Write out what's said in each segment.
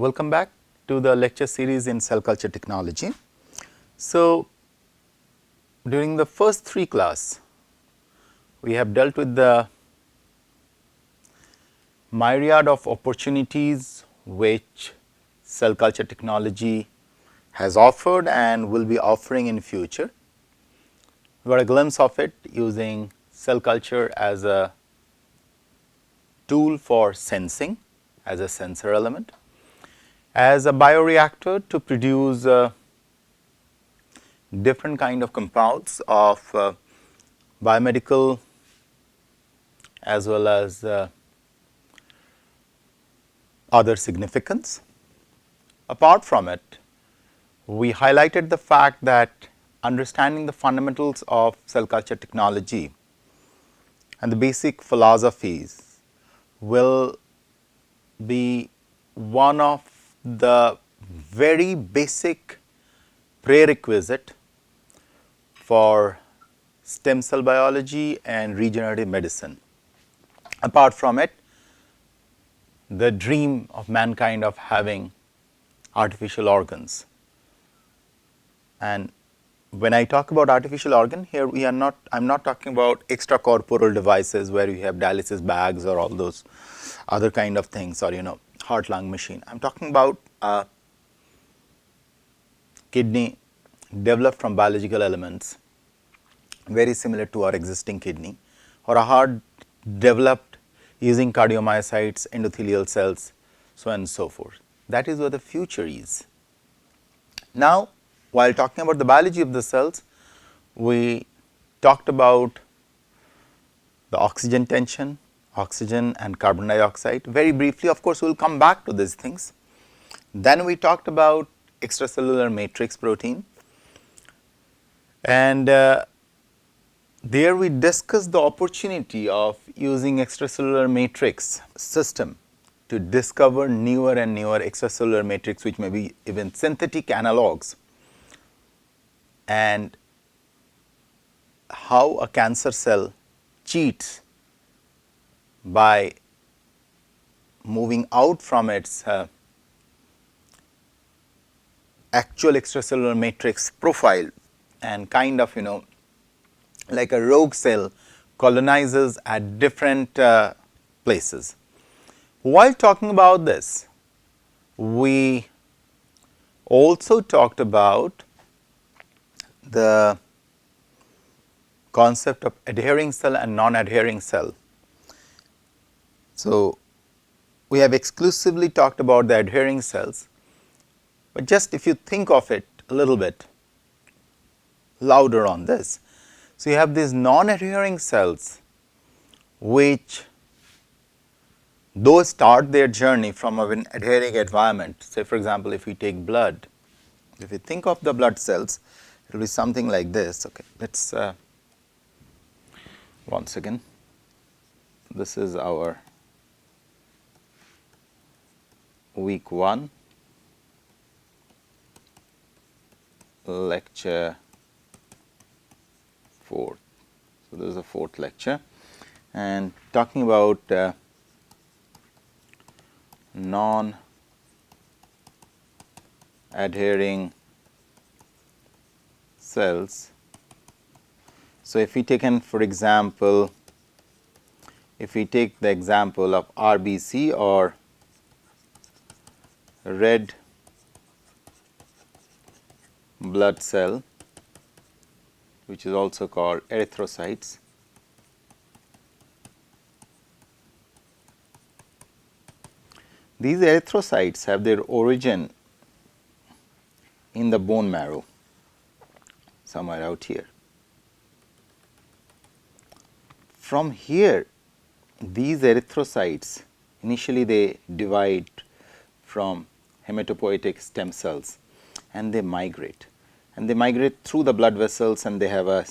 Welcome back to the lecture series in cell culture technology. So, during the first 3 class, we have dealt with the myriad of opportunities which cell culture technology has offered and will be offering in future. We got a glimpse of it using cell culture as a tool for sensing, as a sensor element, as a bioreactor to produce different kind of compounds of biomedical as well as other significance. Apart from it, we highlighted the fact that understanding the fundamentals of cell culture technology and the basic philosophies will be one of the very basic prerequisite for stem cell biology and regenerative medicine. Apart from it, the dream of mankind of having artificial organs. And when I talk about artificial organ, here I am not talking about extracorporeal devices where you have dialysis bags or all those other kind of things, or heart lung machine. I am talking about a kidney developed from biological elements very similar to our existing kidney, or a heart developed using cardiomyocytes, endothelial cells, so on and so forth. That is where the future is. Now, while talking about the biology of the cells, we talked about the oxygen tension, oxygen and carbon dioxide. Very briefly, of course, we will come back to these things. Then we talked about extracellular matrix protein, and there we discussed the opportunity of using extracellular matrix system to discover newer and newer extracellular matrix, which may be even synthetic analogs, and how a cancer cell cheats by moving out from its actual extracellular matrix profile and kind of like a rogue cell colonizes at different places. While talking about this, we also talked about the concept of adhering cell and non-adhering cell. So, we have exclusively talked about the adhering cells, but just if you think of it a little bit louder on this. So, you have these non-adhering cells which though start their journey from an adhering environment. Say for example, if we take blood, if you think of the blood cells, it will be something like this. Okay, let us once again, this is our week 1 lecture 4. So, this is the 4th lecture, and talking about non-adhering cells. So, if we take for example, if we take the example of RBC or red blood cell, which is also called erythrocytes. These erythrocytes have their origin in the bone marrow, somewhere out here. From here, these erythrocytes, initially they divide from hematopoietic stem cells and they migrate. And they migrate through the blood vessels, and they have a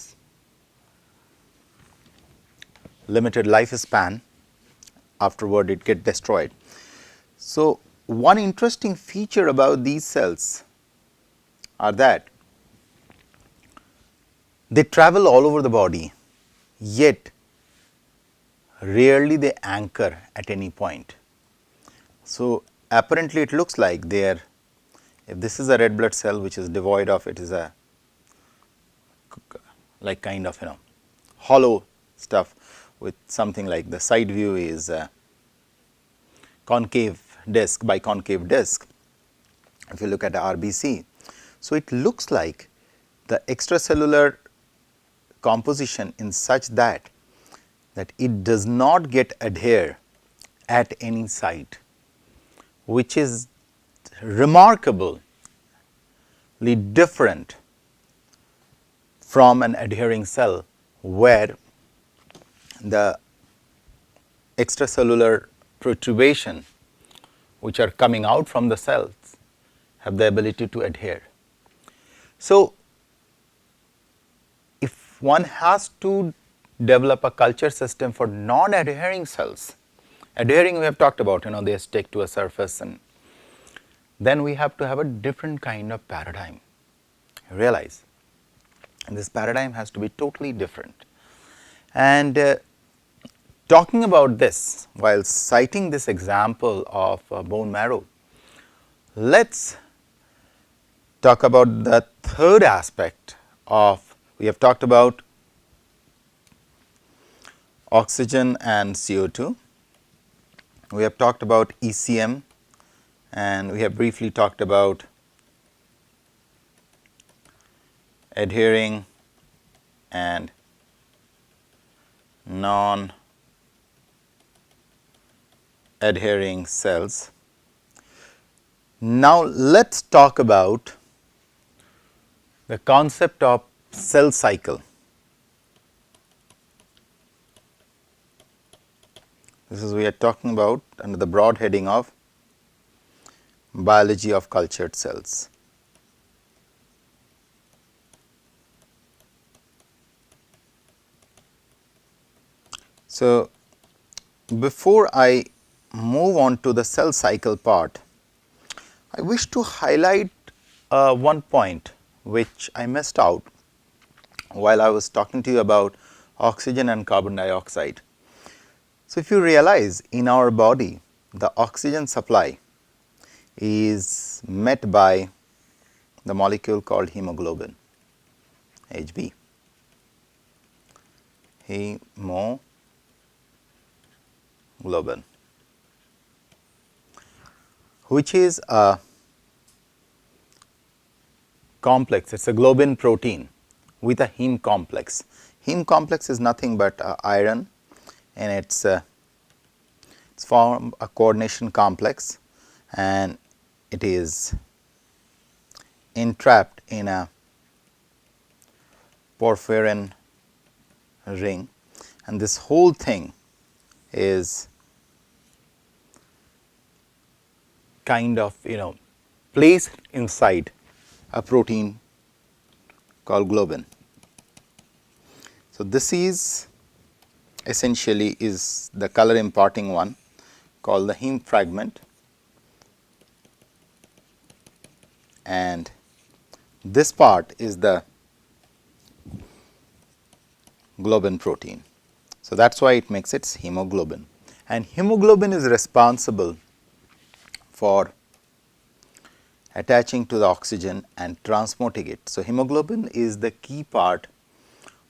limited lifespan. Afterward, it gets destroyed. So, one interesting feature about these cells are that they travel all over the body, yet rarely they anchor at any point. So, apparently it looks like there, if this is a red blood cell which is devoid of, it is a like kind of hollow stuff with something like the side view is a concave disc, biconcave disc, if you look at the RBC. So, it looks like the extracellular composition in such that it does not get adhere at any site, which is remarkably different from an adhering cell, where the extracellular protubation which are coming out from the cells have the ability to adhere. So, if one has to develop a culture system for non-adhering cells, adhering we have talked about, they stick to a surface, and then we have to have a different kind of paradigm. Realize, and this paradigm has to be totally different. And talking about this, while citing this example of bone marrow, let's talk about the third aspect of, we have talked about oxygen and CO2, we have talked about ECM, and we have briefly talked about adhering and non-adhering cells. Now, let us talk about the concept of cell cycle. This is we are talking about under the broad heading of biology of cultured cells. So, before I move on to the cell cycle part, I wish to highlight one point which I missed out while I was talking to you about oxygen and carbon dioxide. So, if you realize, in our body the oxygen supply is met by the molecule called hemoglobin, Hb, hemoglobin, which is a complex, it is a globin protein with a heme complex. Heme complex is nothing but iron, and it's form a coordination complex, and it is entrapped in a porphyrin ring, and this whole thing is kind of placed inside a protein called globin. So, this is essentially is the color imparting one called the heme fragment, and this part is the globin protein. So, that is why it makes its hemoglobin, and hemoglobin is responsible for attaching to the oxygen and transporting it. So, hemoglobin is the key part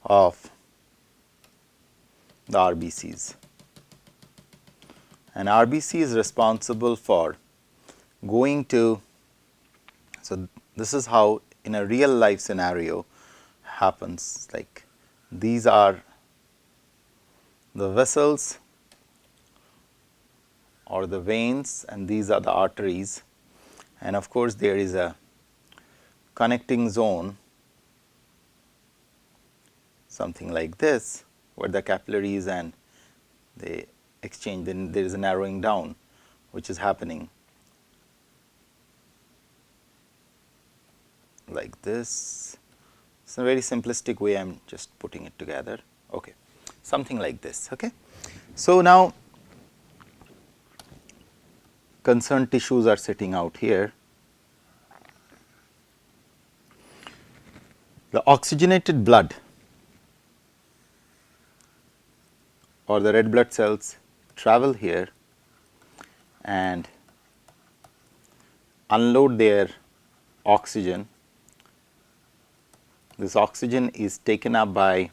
of the RBCs, and RBC is responsible for going to, so this is how in a real life scenario happens, like these are the vessels or the veins, and these are the arteries, and of course, there is a connecting zone, something like this, where the capillaries and they exchange, then there is a narrowing down which is happening like this. It's a very simplistic way, I am just putting it together, okay, something like this. Okay. So, now concerned tissues are sitting out here. The oxygenated blood or the red blood cells travel here, and unload their oxygen. This oxygen is taken up by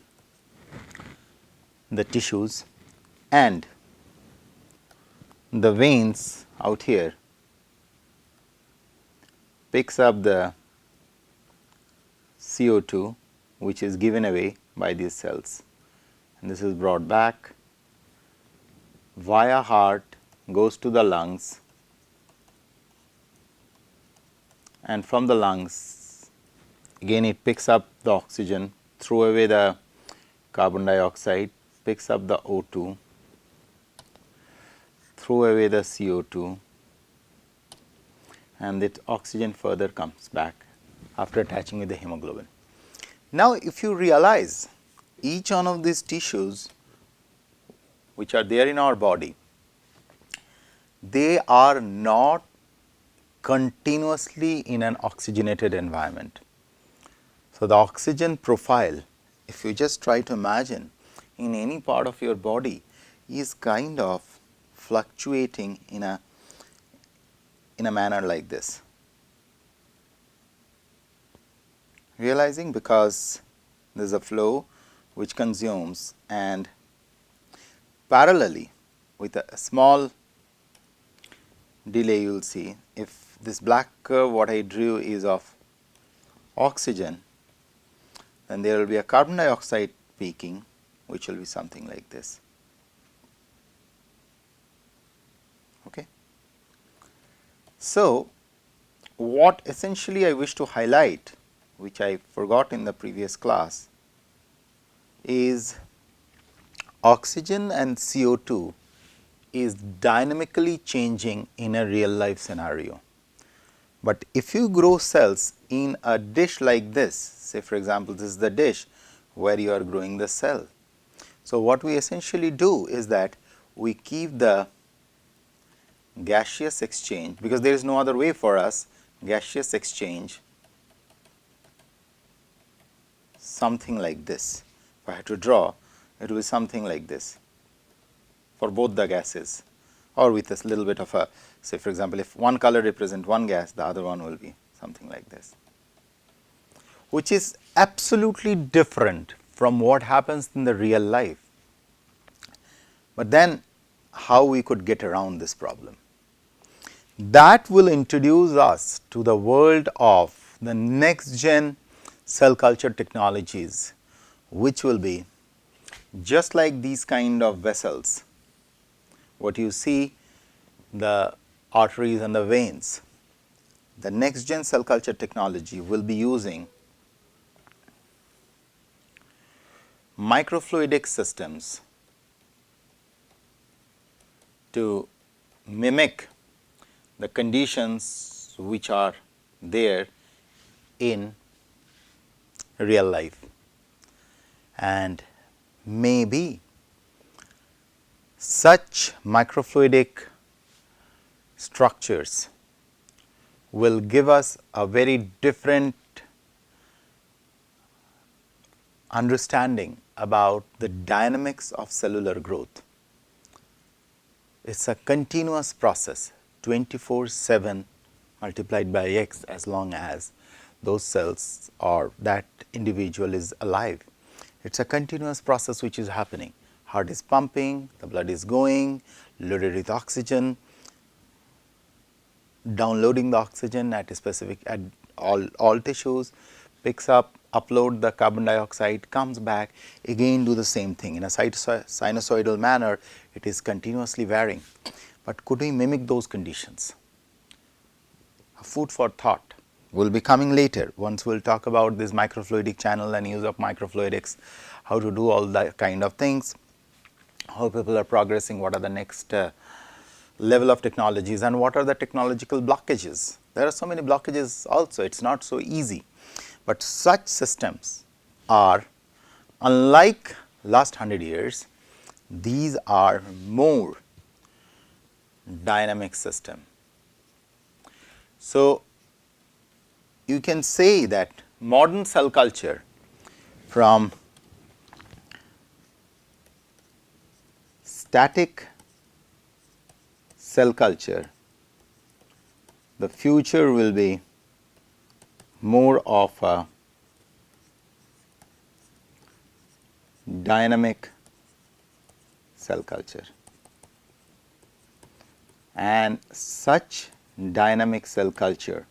the tissues, and the veins out here picks up the CO2 which is given away by these cells, and this is brought back via heart, goes to the lungs, and from the lungs again it picks up the oxygen, throw away the carbon dioxide, picks up the O2, throw away the CO2, and that oxygen further comes back after attaching with the hemoglobin. Now, if you realize each one of these tissues which are there in our body, they are not continuously in an oxygenated environment. So, the oxygen profile, if you just try to imagine in any part of your body, is kind of fluctuating in a manner like this. Realizing, because there is a flow which consumes, and parallelly with a small delay you will see, if this black curve what I drew is of oxygen, then there will be a carbon dioxide peaking which will be something like this. Okay. So, what essentially I wish to highlight, which I forgot in the previous class, is oxygen and CO2 is dynamically changing in a real life scenario. But if you grow cells in a dish like this, say for example, this is the dish where you are growing the cell. So, what we essentially do is that we keep the gaseous exchange, because there is no other way for us, gaseous exchange something like this. If I had to draw, it will be something like this for both the gases, or with a little bit of a, say for example, if one color represents one gas, the other one will be something like this, which is absolutely different from what happens in the real life. But then how we could get around this problem? That will introduce us to the world of the next gen cell culture technologies, which will be just like these kind of vessels, what you see, the arteries and the veins. The next gen cell culture technology will be using microfluidic systems to mimic the conditions which are there in real life, and maybe such microfluidic structures will give us a very different understanding about the dynamics of cellular growth. It is a continuous process, 24/7 multiplied by x, as long as those cells or that individual is alive. It is a continuous process which is happening. Heart is pumping, the blood is going, loaded with oxygen, downloading the oxygen at a specific, at all tissues, picks up, upload the carbon dioxide, comes back, again do the same thing in a sinusoidal manner. It is continuously varying. But could we mimic those conditions? A food for thought will be coming later, once we will talk about this microfluidic channel and use of microfluidics, how to do all that kind of things, how people are progressing, what are the next level of technologies, and what are the technological blockages. There are so many blockages also, it is not so easy, but such systems are, unlike last 100 years, these are more dynamic system. So, you can say that modern cell culture, from static cell culture the future will be more of a dynamic cell culture, and such dynamic cell culture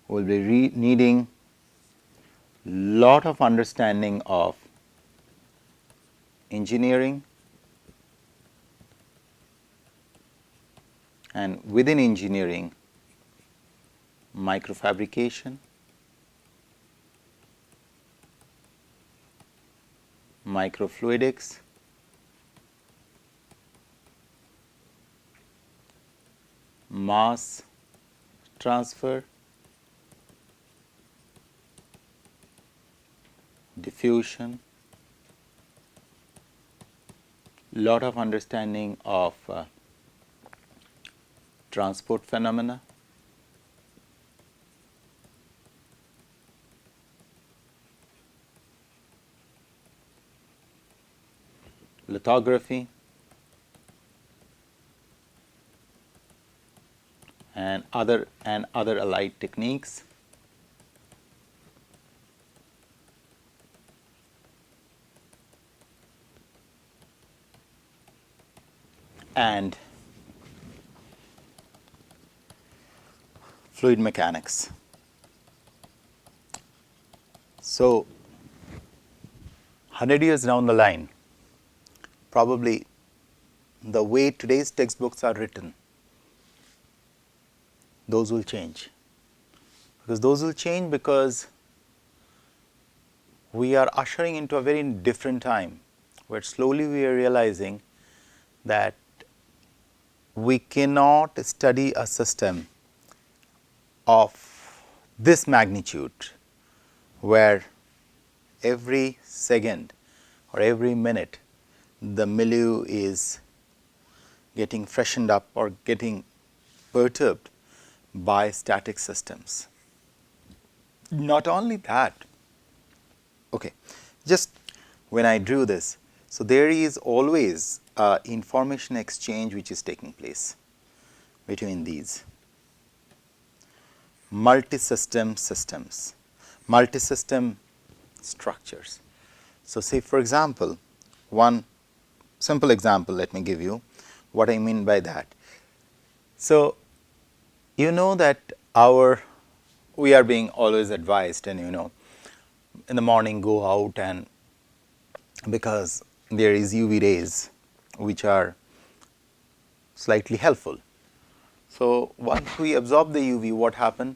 will be needing lot of understanding of engineering, and within engineering, microfabrication, microfluidics, mass transfer, diffusion, lot of understanding of transport phenomena, lithography, and other allied techniques. And fluid mechanics. So, 100 years down the line, probably the way today's textbooks are written, those will change. Because we are ushering into a very different time, where slowly we are realizing that we cannot study a system of this magnitude, where every second or every minute the milieu is getting freshened up or getting perturbed by static systems. Not only that, okay, just when I drew this, so there is always information exchange which is taking place between these multi-system systems, multi-system structures. So, say for example, one simple example, let me give you what I mean by that. So, you know that we are being always advised, and in the morning go out, and because there is UV rays which are slightly helpful. So, once we absorb the UV, what happen?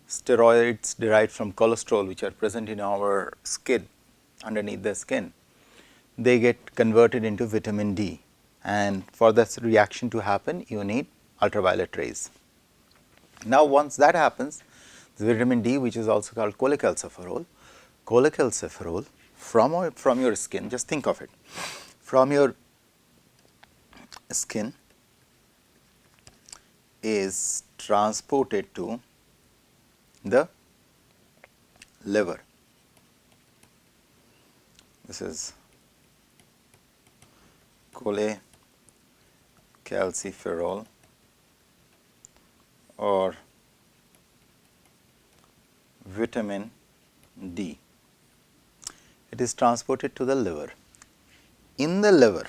Steroids derived from cholesterol which are present in our skin, underneath the skin, they get converted into vitamin D, and for this reaction to happen you need ultraviolet rays. Now, once that happens, the vitamin D, which is also called cholecalciferol from your skin, just think of it, from your skin is transported to the liver. This is cholecalciferol or vitamin D. It is transported to the liver. In the liver,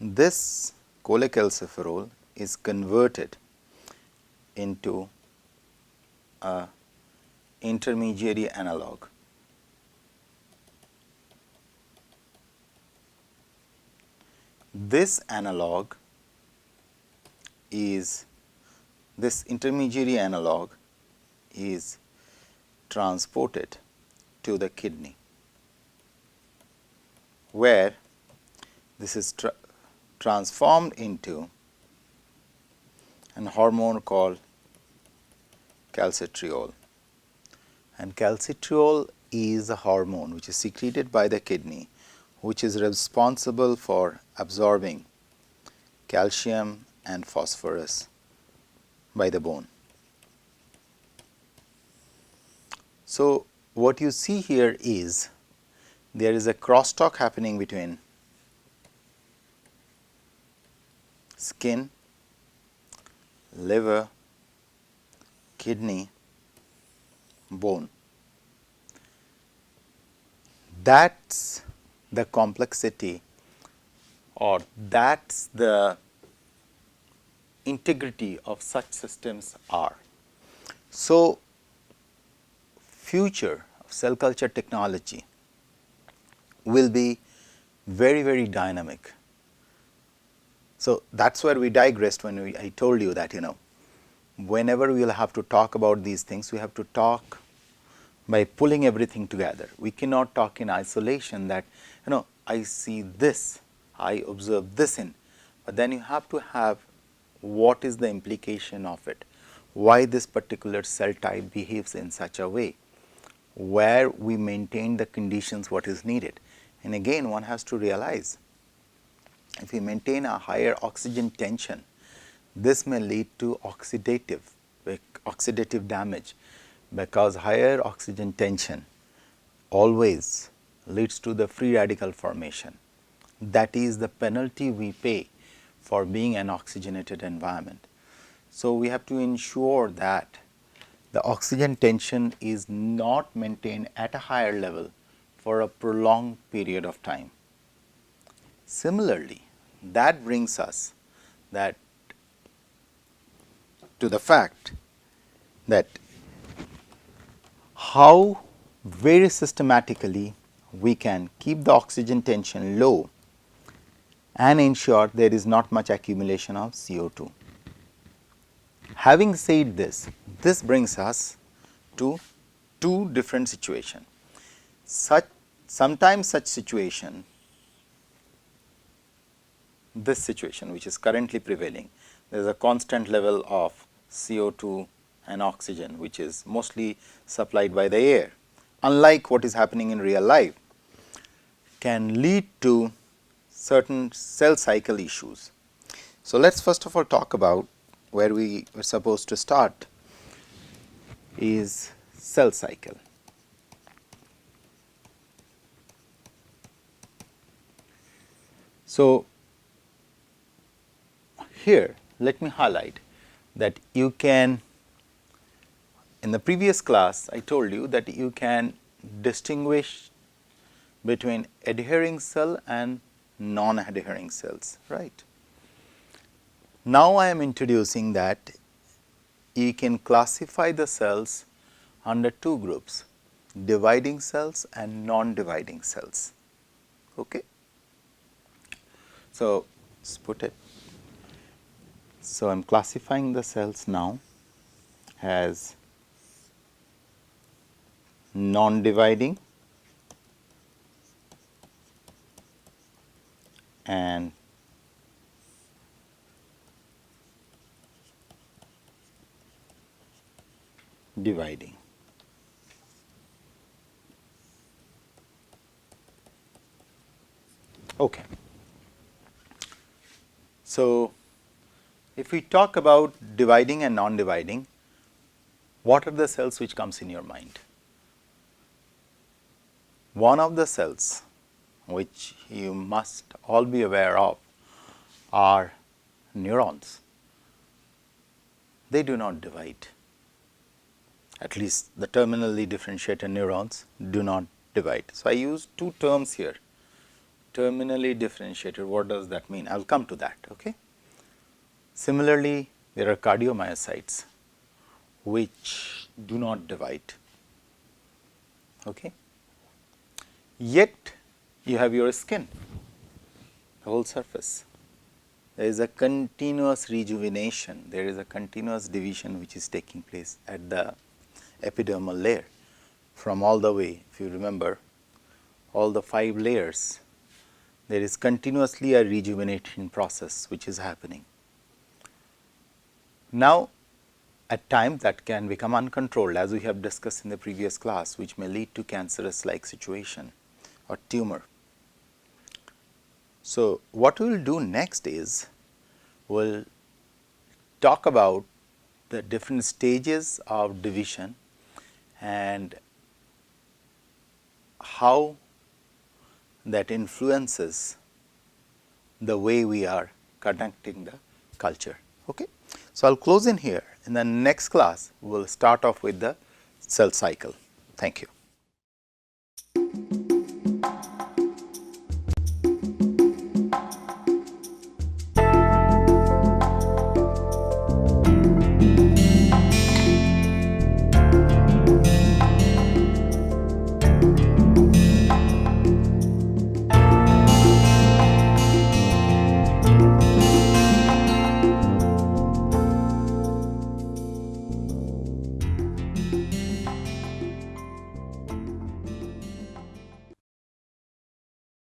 this cholecalciferol is converted into a intermediary analog. This intermediary analog is transported to the kidney, where this is transformed into an hormone called calcitriol, and calcitriol is a hormone which is secreted by the kidney, which is responsible for absorbing calcium and phosphorus by the bone. So, what you see here is there is a crosstalk happening between skin, liver, kidney, bone. That's the complexity, or that's the integrity of such systems are. So, future of cell culture technology will be very, very dynamic. So, that is where we digressed when I told you that, whenever we will have to talk about these things, we have to talk by pulling everything together. We cannot talk in isolation that, I see this, I observe this in, but then you have to have what is the implication of it, why this particular cell type behaves in such a way, where we maintain the conditions what is needed. And again, one has to realize, if we maintain a higher oxygen tension, this may lead to oxidative damage, because higher oxygen tension always leads to the free radical formation. That is the penalty we pay for being an oxygenated environment. So, we have to ensure that the oxygen tension is not maintained at a higher level for a prolonged period of time. Similarly, that brings us to the fact that how very systematically we can keep the oxygen tension low and ensure there is not much accumulation of CO2. Having said this, this brings us to two different situations. Sometimes such situation, this situation which is currently prevailing, there is a constant level of CO2 and oxygen which is mostly supplied by the air, unlike what is happening in real life, can lead to certain cell cycle issues. So, let us first of all talk about where we were supposed to start is cell cycle. So, here let me highlight that you can, in the previous class I told you that you can distinguish between adhering cell and non-adhering cells, right. Now, I am introducing that you can classify the cells under two groups, dividing cells and non-dividing cells. Okay. So, let's put it. So, I am classifying the cells now as non-dividing and dividing. Okay. So, if we talk about dividing and non-dividing, what are the cells which comes in your mind? One of the cells which you must all be aware of are neurons. They do not divide. At least the terminally differentiated neurons do not divide. So, I use two terms here, terminally differentiated. What does that mean? I will come to that. Okay. Similarly, there are cardiomyocytes which do not divide. Okay. Yet, you have your skin, the whole surface. There is a continuous rejuvenation, there is a continuous division which is taking place at the epidermal layer from all the way, if you remember, all the 5 layers, there is continuously a rejuvenation process which is happening. Now, at times that can become uncontrolled, as we have discussed in the previous class, which may lead to cancerous like situation or tumor. So, what we will do next is we will talk about the different stages of division and how that influences the way we are conducting the culture. Okay. So, I will close in here In the next class, we will start off with the cell cycle. Thank you.